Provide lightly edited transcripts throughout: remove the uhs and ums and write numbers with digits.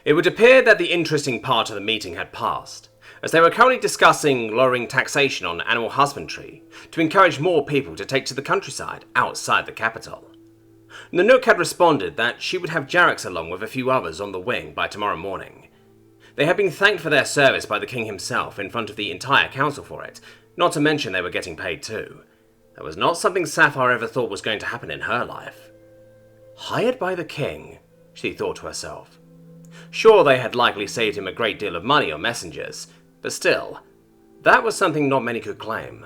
It would appear that the interesting part of the meeting had passed, as they were currently discussing lowering taxation on animal husbandry to encourage more people to take to the countryside outside the capital. Nanook had responded that she would have Jarrex along with a few others on the wing by tomorrow morning. They had been thanked for their service by the king himself in front of the entire council for it, not to mention they were getting paid too. That was not something Sapphire ever thought was going to happen in her life. Hired by the king, she thought to herself. Sure, they had likely saved him a great deal of money on messengers, but still, that was something not many could claim.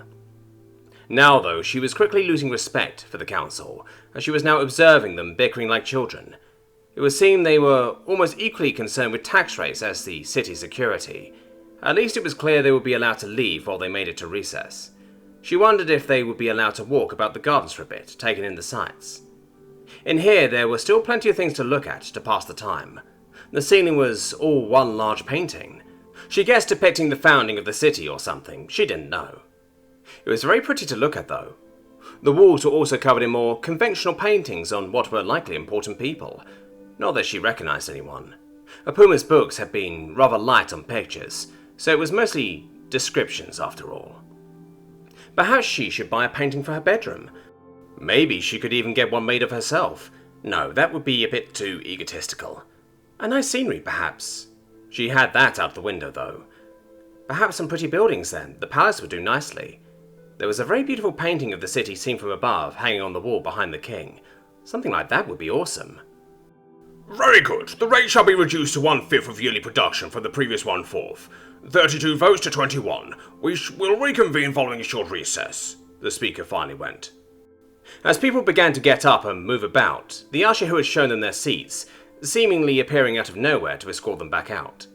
Now, though, she was quickly losing respect for the council, as she was now observing them bickering like children. It would seem they were almost equally concerned with tax rates as the city's security. At least it was clear they would be allowed to leave while they made it to recess. She wondered if they would be allowed to walk about the gardens for a bit, taking in the sights. In here, there were still plenty of things to look at to pass the time. The ceiling was all one large painting. She guessed depicting the founding of the city or something, she didn't know. It was very pretty to look at though. The walls were also covered in more conventional paintings on what were likely important people. Not that she recognized anyone. Apuma's books had been rather light on pictures, so it was mostly descriptions after all. Perhaps she should buy a painting for her bedroom. Maybe she could even get one made of herself. No, that would be a bit too egotistical. A nice scenery, perhaps. She had that out the window, though. Perhaps some pretty buildings then. The palace would do nicely. There was a very beautiful painting of the city seen from above, hanging on the wall behind the king. Something like that would be awesome. Very good. The rate shall be reduced to 1/5 of yearly production from the previous 1/4. 32 votes to 21. We will reconvene following a short recess, the speaker finally went. As people began to get up and move about, the usher who had shown them their seats, seemingly appearing out of nowhere to escort them back out.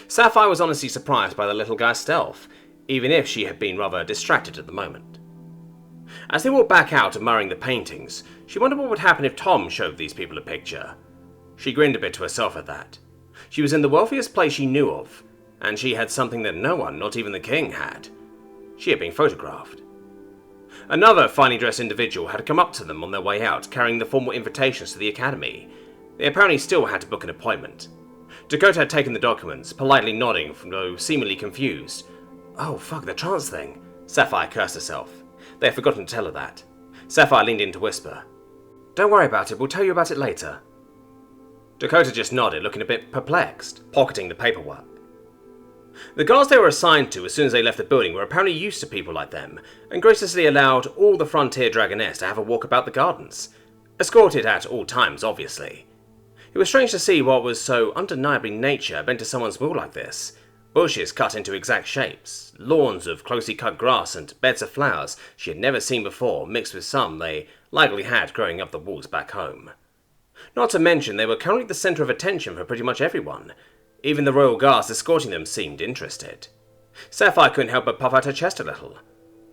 Sapphire was honestly surprised by the little guy's stealth, even if she had been rather distracted at the moment. As they walked back out admiring the paintings, she wondered what would happen if Tom showed these people a picture. She grinned a bit to herself at that. She was in the wealthiest place she knew of, and she had something that no one, not even the king, had. She had been photographed. Another finely dressed individual had come up to them on their way out, carrying the formal invitations to the academy. They apparently still had to book an appointment. Dakota had taken the documents, politely nodding, though seemingly confused. Oh fuck, the trance thing. Sapphire cursed herself. They had forgotten to tell her that. Sapphire leaned in to whisper. Don't worry about it, we'll tell you about it later. Dakota just nodded, looking a bit perplexed, pocketing the paperwork. The guards they were assigned to as soon as they left the building were apparently used to people like them, and graciously allowed all the Frontier Dragonettes to have a walk about the gardens. Escorted at all times, obviously. It was strange to see what was so undeniably nature bent to someone's will like this. Bushes cut into exact shapes, lawns of closely cut grass and beds of flowers she had never seen before, mixed with some they likely had growing up the walls back home. Not to mention they were currently the centre of attention for pretty much everyone. Even the royal guards escorting them seemed interested. Sapphire couldn't help but puff out her chest a little.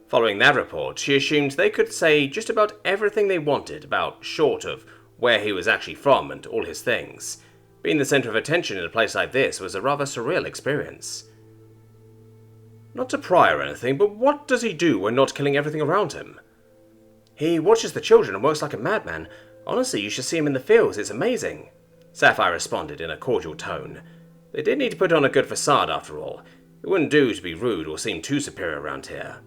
Following that report, she assumed they could say just about everything they wanted about short of where he was actually from and all his things. Being the centre of attention in a place like this was a rather surreal experience. Not to pry or anything, but what does he do when not killing everything around him? He watches the children and works like a madman. Honestly, you should see him in the fields, it's amazing. Sapphire responded in a cordial tone. They did need to put on a good facade after all. It wouldn't do to be rude or seem too superior around here.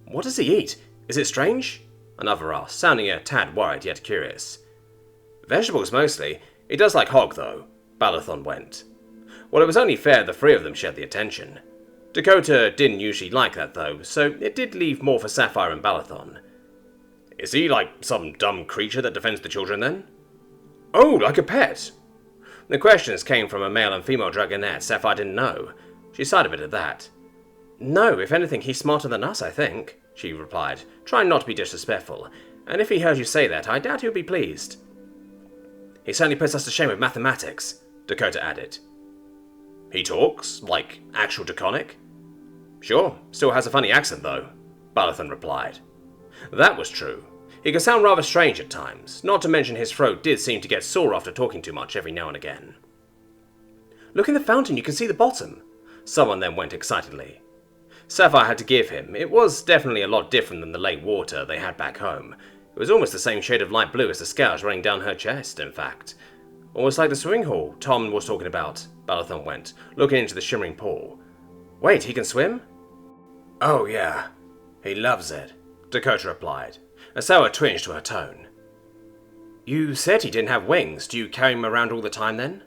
What does he eat? Is it strange? Another asked, sounding a tad worried yet curious. Vegetables mostly. He does like hog though, Balathon went. Well, it was only fair the three of them shared the attention. Dakota didn't usually like that though, so it did leave more for Sapphire and Balathon. Is he like some dumb creature that defends the children then? Oh, like a pet? The questions came from a male and female dragonette Sapphire didn't know. She sighed a bit at that. No, if anything, he's smarter than us, I think, she replied, trying not to be disrespectful, and if he heard you say that, I doubt he would be pleased. He certainly puts us to shame with mathematics, Dakota added. He talks? Like actual Draconic? Sure, still has a funny accent though, Balathon replied. That was true. He could sound rather strange at times, not to mention his throat did seem to get sore after talking too much every now and again. Look in the fountain, you can see the bottom, someone then went excitedly. Sapphire had to give him. It was definitely a lot different than the lake water they had back home. It was almost the same shade of light blue as the scales running down her chest, in fact. Almost like the swimming hall Tom was talking about, Balathon went, looking into the shimmering pool. Wait, he can swim? Oh yeah, he loves it, Dakota replied, a sour twinge to her tone. You said he didn't have wings. Do you carry him around all the time then?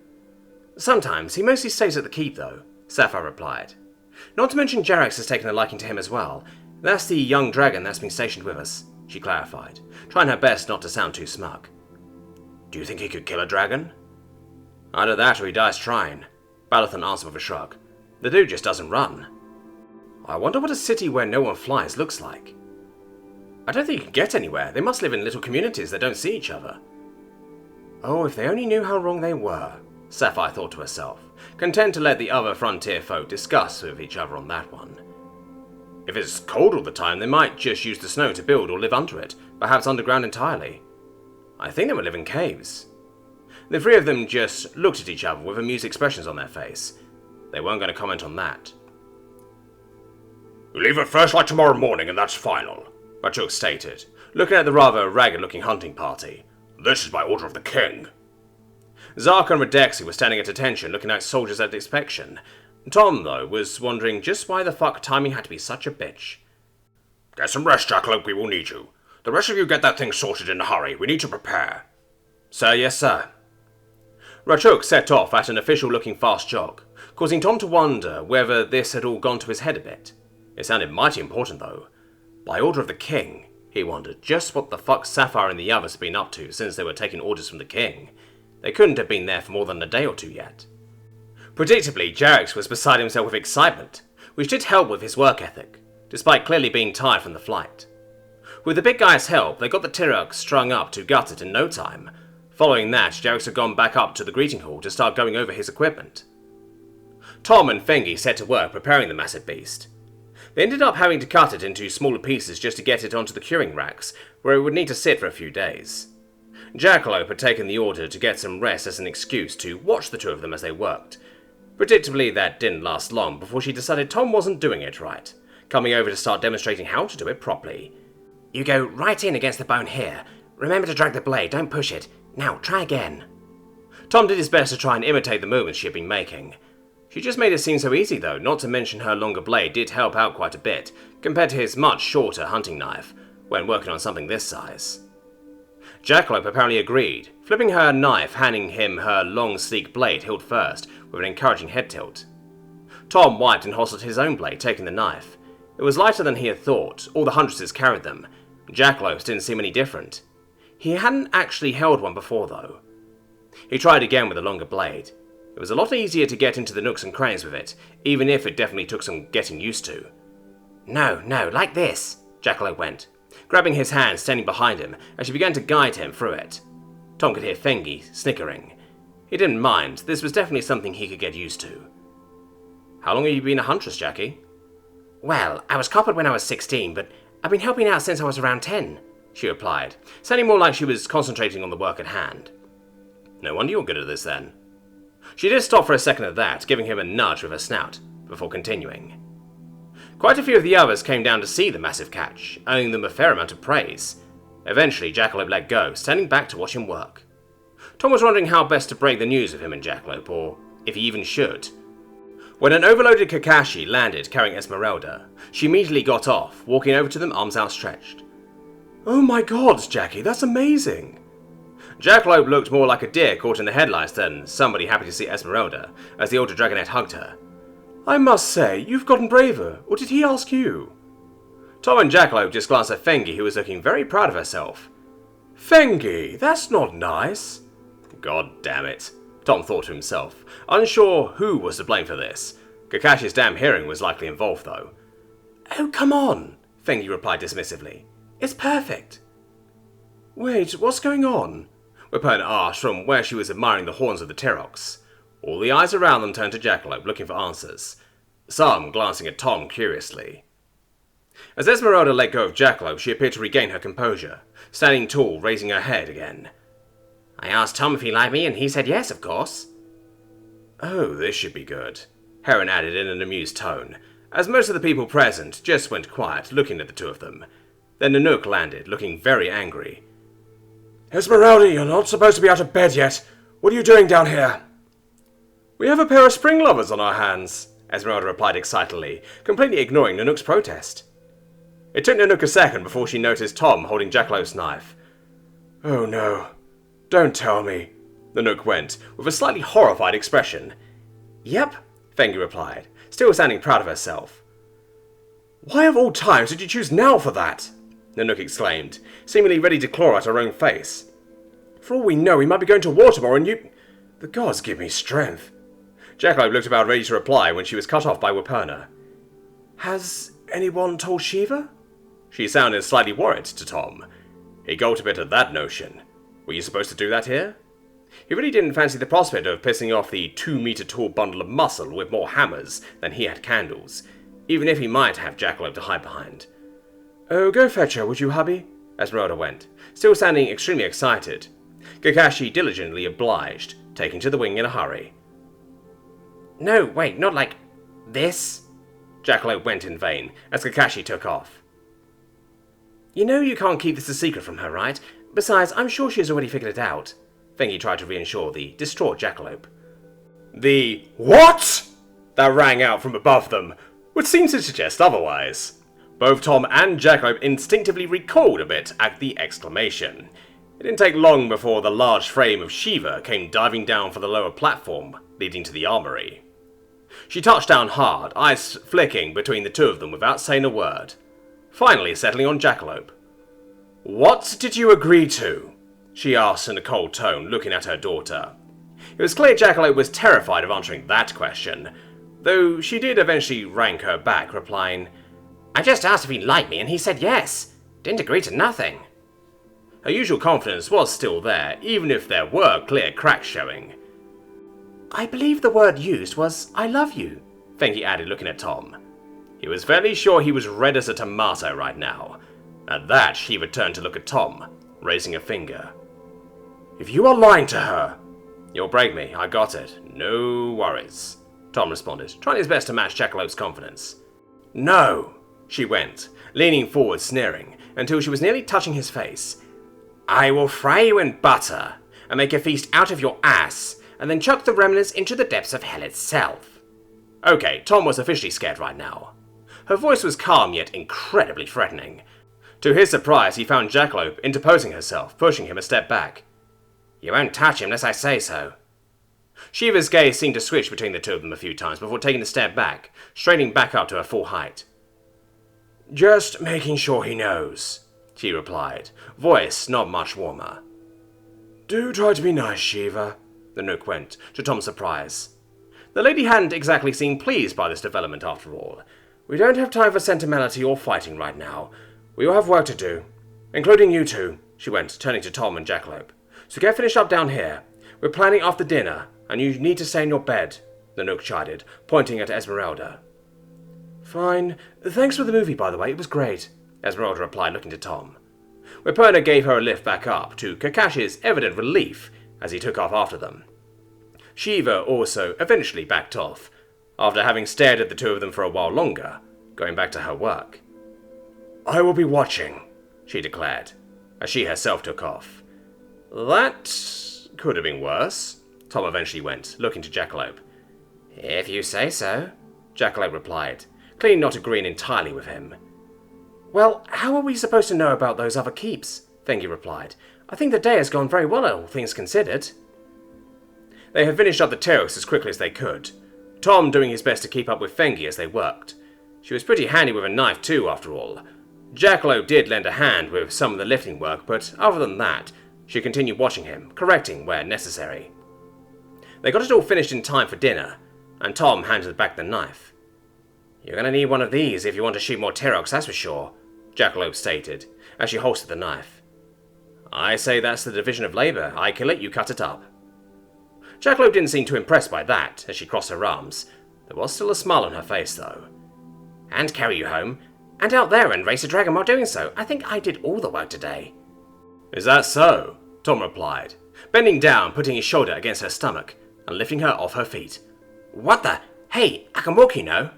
Sometimes. He mostly stays at the keep though, Sapphire replied. Not to mention Jarax has taken a liking to him as well. That's the young dragon that's been stationed with us, she clarified, trying her best not to sound too smug. Do you think he could kill a dragon? Either that or he dies trying, Balathon answered with a shrug. The dude just doesn't run. I wonder what a city where no one flies looks like. I don't think you can get anywhere. They must live in little communities that don't see each other. Oh, if they only knew how wrong they were, Sapphire thought to herself, content to let the other frontier folk discuss with each other on that one. If it's cold all the time, they might just use the snow to build or live under it, perhaps underground entirely. I think they would live in caves. The three of them just looked at each other with amused expressions on their face. They weren't going to comment on that. We leave at first light tomorrow morning and that's final, Butchery stated, looking at the rather ragged-looking hunting party. This is by order of the king. Zarka and Redexi were standing at attention, looking like soldiers at inspection. Tom, though, was wondering just why the fuck timing had to be such a bitch. Get some rest, Jackalope, we will need you. The rest of you get that thing sorted in a hurry, we need to prepare. Sir, yes sir. Rachuk set off at an official-looking fast jog, causing Tom to wonder whether this had all gone to his head a bit. It sounded mighty important, though. By order of the king, he wondered just what the fuck Sapphire and the others had been up to since they were taking orders from the king. They couldn't have been there for more than a day or two yet. Predictably, Jarax was beside himself with excitement, which did help with his work ethic, despite clearly being tired from the flight. With the big guy's help, they got the Tirok strung up to gutted in no time. Following that, Jarax had gone back up to the greeting hall to start going over his equipment. Tom and Fengi set to work preparing the massive beast. They ended up having to cut it into smaller pieces just to get it onto the curing racks, where it would need to sit for a few days. Jackalope had taken the order to get some rest as an excuse to watch the two of them as they worked. Predictably, that didn't last long before she decided Tom wasn't doing it right, coming over to start demonstrating how to do it properly. You go right in against the bone here. Remember to drag the blade, don't push it. Now, try again. Tom did his best to try and imitate the movements she had been making. She just made it seem so easy though, not to mention her longer blade did help out quite a bit, compared to his much shorter hunting knife, when working on something this size. Jackalope apparently agreed, flipping her knife, handing him her long sleek blade hilt first, with an encouraging head tilt. Tom wiped and hosted his own blade, taking the knife. It was lighter than he had thought, all the Huntresses carried them. Jackalope's didn't seem any different. He hadn't actually held one before though. He tried again with a longer blade. It was a lot easier to get into the nooks and crannies with it, even if it definitely took some getting used to. No, like this, Jackalope went, grabbing his hand, standing behind him as she began to guide him through it. Tom could hear Fengi snickering. He didn't mind, this was definitely something he could get used to. How long have you been a Huntress, Jackie? Well, I was coppered when I was 16, but I've been helping out since I was around 10, she replied, sounding more like she was concentrating on the work at hand. No wonder you're good at this then. She did stop for a second at that, giving him a nudge with her snout, before continuing. Quite a few of the others came down to see the massive catch, owing them a fair amount of praise. Eventually, Jackalope let go, standing back to watch him work. Tom was wondering how best to break the news of him and Jackalope, or if he even should. When an overloaded Kakashi landed carrying Esmeralda, she immediately got off, walking over to them arms outstretched. Oh my god, Jackie, that's amazing! Jackalope looked more like a deer caught in the headlights than somebody happy to see Esmeralda, as the older dragonette hugged her. I must say, you've gotten braver, or did he ask you? Tom and Jackalope just glanced at Fengi, who was looking very proud of herself. Fengi, that's not nice. God damn it, Tom thought to himself, unsure who was to blame for this. Kakashi's damn hearing was likely involved, though. Oh, come on, Fengi replied dismissively. It's perfect. Wait, what's going on? Wipern asked from where she was admiring the horns of the Tyroks. All the eyes around them turned to Jackalope, looking for answers, some glancing at Tom curiously. As Esmeralda let go of Jackalope, she appeared to regain her composure, standing tall, raising her head again. I asked Tom if he liked me, and he said yes, of course. Oh, this should be good, Heron added in an amused tone, as most of the people present just went quiet, looking at the two of them. Then Nanook landed, looking very angry. Esmeralda, you're not supposed to be out of bed yet. What are you doing down here? We have a pair of spring lovers on our hands, Esmeralda replied excitedly, completely ignoring Nanook's protest. It took Nanook a second before she noticed Tom holding Jackalop's knife. Oh no, don't tell me, Nanook went, with a slightly horrified expression. Yep, Fengi replied, still sounding proud of herself. Why of all times did you choose now for that? Nanook exclaimed, seemingly ready to claw at her own face. For all we know, we might be going to war tomorrow and you... The gods give me strength. Jackalope looked about ready to reply when she was cut off by Weperna. Has anyone told Shiva? She sounded slightly worried to Tom. He gulped a bit at that notion. Were you supposed to do that here? He really didn't fancy the prospect of pissing off the 2-meter-tall bundle of muscle with more hammers than he had candles, even if he might have Jackalope to hide behind. Oh, go fetch her, would you, hubby? Esmeralda went, still sounding extremely excited. Kakashi diligently obliged, taking to the wing in a hurry. No, wait, not like this? Jackalope went in vain, as Kakashi took off. You know you can't keep this a secret from her, right? Besides, I'm sure she's already figured it out. Fengi tried to reassure the distraught Jackalope. The what? That rang out from above them, which seemed to suggest otherwise. Both Tom and Jackalope instinctively recoiled a bit at the exclamation. It didn't take long before the large frame of Shiva came diving down for the lower platform, leading to the armory. She touched down hard, eyes flicking between the two of them without saying a word, finally settling on Jackalope. What did you agree to? She asked in a cold tone, looking at her daughter. It was clear Jackalope was terrified of answering that question, though she did eventually rank her back, replying, I just asked if he liked me and he said yes. Didn't agree to nothing. Her usual confidence was still there, even if there were clear cracks showing. I believe the word used was, I love you, Fengi added, looking at Tom. He was fairly sure he was red as a tomato right now. At that, she returned to look at Tom, raising a finger. If you are lying to her... You'll break me, I got it. No worries, Tom responded, trying his best to match Jackalope's confidence. No, she went, leaning forward, sneering, until she was nearly touching his face. I will fry you in butter, and make a feast out of your ass, and then chuck the remnants into the depths of hell itself. Okay, Tom was officially scared right now. Her voice was calm yet incredibly threatening. To his surprise, he found Jackalope interposing herself, pushing him a step back. You won't touch him unless I say so. Shiva's gaze seemed to switch between the two of them a few times before taking a step back, straightening back up to her full height. Just making sure he knows, she replied, voice not much warmer. Do try to be nice, Shiva, the Nook went, to Tom's surprise. The lady hadn't exactly seemed pleased by this development after all. We don't have time for sentimentality or fighting right now. We all have work to do, including you two, she went, turning to Tom and Jackalope. So get finished up down here. We're planning after dinner, and you need to stay in your bed, the Nook chided, pointing at Esmeralda. Fine. Thanks for the movie, by the way. It was great, Esmeralda replied, looking to Tom. Weperna gave her a lift back up, to Kakashi's evident relief as he took off after them. Shiva also eventually backed off, after having stared at the two of them for a while longer, going back to her work. I will be watching, she declared, as she herself took off. That could have been worse, Tom eventually went, looking to Jackalope. If you say so, Jackalope replied, clearly not agreeing entirely with him. Well, how are we supposed to know about those other keeps? Fengi replied. I think the day has gone very well, all things considered. They had finished up the terrace as quickly as they could, Tom doing his best to keep up with Fengi as they worked. She was pretty handy with a knife too, after all. Jackalope did lend a hand with some of the lifting work, but other than that, she continued watching him, correcting where necessary. They got it all finished in time for dinner, and Tom handed back the knife. You're going to need one of these if you want to shoot more T-Rex, that's for sure, Jackalope stated, as she holstered the knife. I say that's the division of labour. I kill it, you cut it up. Jackalope didn't seem too impressed by that, as she crossed her arms. There was still a smile on her face, though. And carry you home, and out there and race a dragon while doing so. I think I did all the work today. Is that so? Tom replied, bending down, putting his shoulder against her stomach, and lifting her off her feet. What the? Hey, I can walk, you know.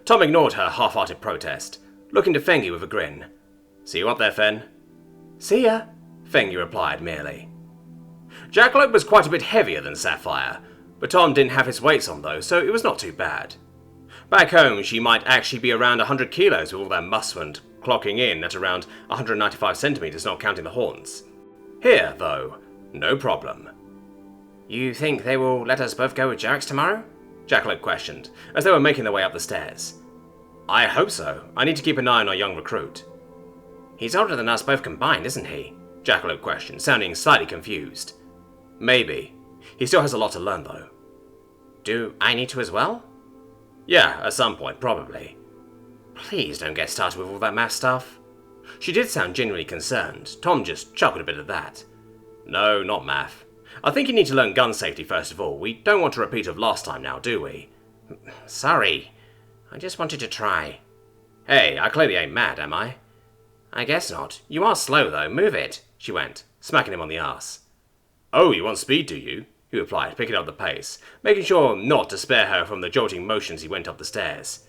Tom ignored her half-hearted protest, looking to Fengi with a grin. See you up there, Fen. See ya, Fengi replied merely. Jackalope was quite a bit heavier than Sapphire, but Tom didn't have his weights on though, so it was not too bad. Back home, she might actually be around 100 kilos with all that muscle and clocking in at around 195 centimeters, not counting the horns. Here, though, no problem. You think they will let us both go with Jarrett's tomorrow? Jackalope questioned, as they were making their way up the stairs. I hope so. I need to keep an eye on our young recruit. He's older than us both combined, isn't he? Jackalope questioned, sounding slightly confused. Maybe. He still has a lot to learn, though. Do I need to as well? Yeah, at some point, probably. Please don't get started with all that math stuff. She did sound genuinely concerned. Tom just chuckled a bit at that. No, not math. I think you need to learn gun safety first of all. We don't want a repeat of last time now, do we? Sorry. I just wanted to try. Hey, I clearly ain't mad, am I? I guess not. You are slow, though. Move it, she went, smacking him on the arse. Oh, you want speed, do you? He replied, picking up the pace, making sure not to spare her from the jolting motions he went up the stairs.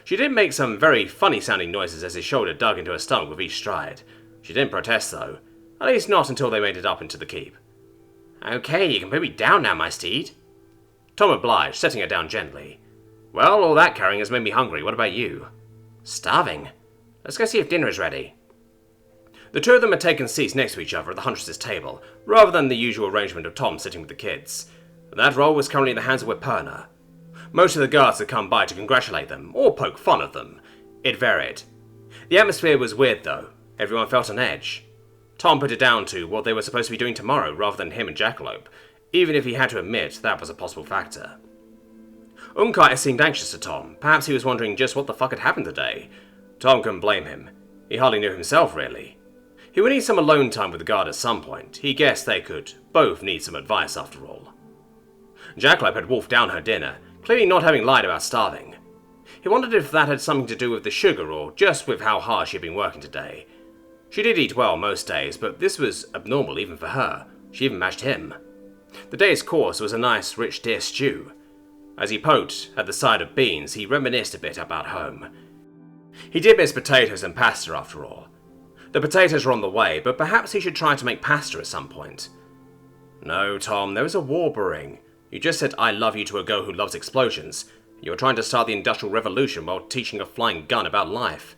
She did make some very funny-sounding noises as his shoulder dug into her stomach with each stride. She didn't protest, though. At least not until they made it up into the keep. Okay, you can put me down now, my steed. Tom obliged, setting her down gently. Well, all that carrying has made me hungry. What about you? Starving. Let's go see if dinner is ready. The two of them had taken seats next to each other at the Huntress's table, rather than the usual arrangement of Tom sitting with the kids. That role was currently in the hands of Whipperna. Most of the guards had come by to congratulate them, or poke fun at them. It varied. The atmosphere was weird, though. Everyone felt on edge. Tom put it down to what they were supposed to be doing tomorrow, rather than him and Jackalope, even if he had to admit that was a possible factor. Unkite seemed anxious to Tom. Perhaps he was wondering just what the fuck had happened today. Tom couldn't blame him. He hardly knew himself, really. He would need some alone time with the guard at some point. He guessed they could both need some advice, after all. Jackalope had wolfed down her dinner, clearly not having lied about starving. He wondered if that had something to do with the sugar or just with how hard she had been working today. She did eat well most days, but this was abnormal even for her. She even matched him. The day's course was a nice, rich deer stew. As he poked at the side of beans, he reminisced a bit about home. He did miss potatoes and pasta, after all. The potatoes were on the way, but perhaps he should try to make pasta at some point. No, Tom, there is a war brewing. You just said I love you to a girl who loves explosions. You were trying to start the Industrial Revolution while teaching a flying gun about life.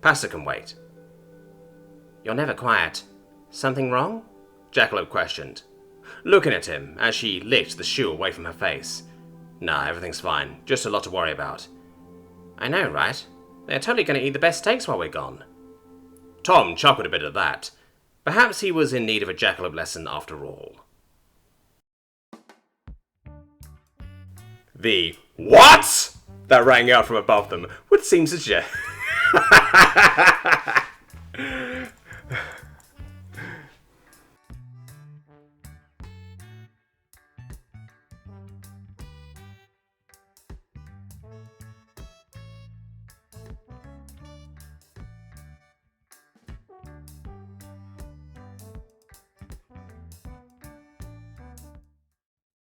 Pasta can wait. You're never quiet. Something wrong? Jackalope questioned, looking at him as she licked the shoe away from her face. Nah, everything's fine. Just a lot to worry about. I know, right? They're totally going to eat the best steaks while we're gone. Tom chuckled a bit at that. Perhaps he was in need of a jackalope lesson after all. The "What?" that rang out from above them would seem to suggest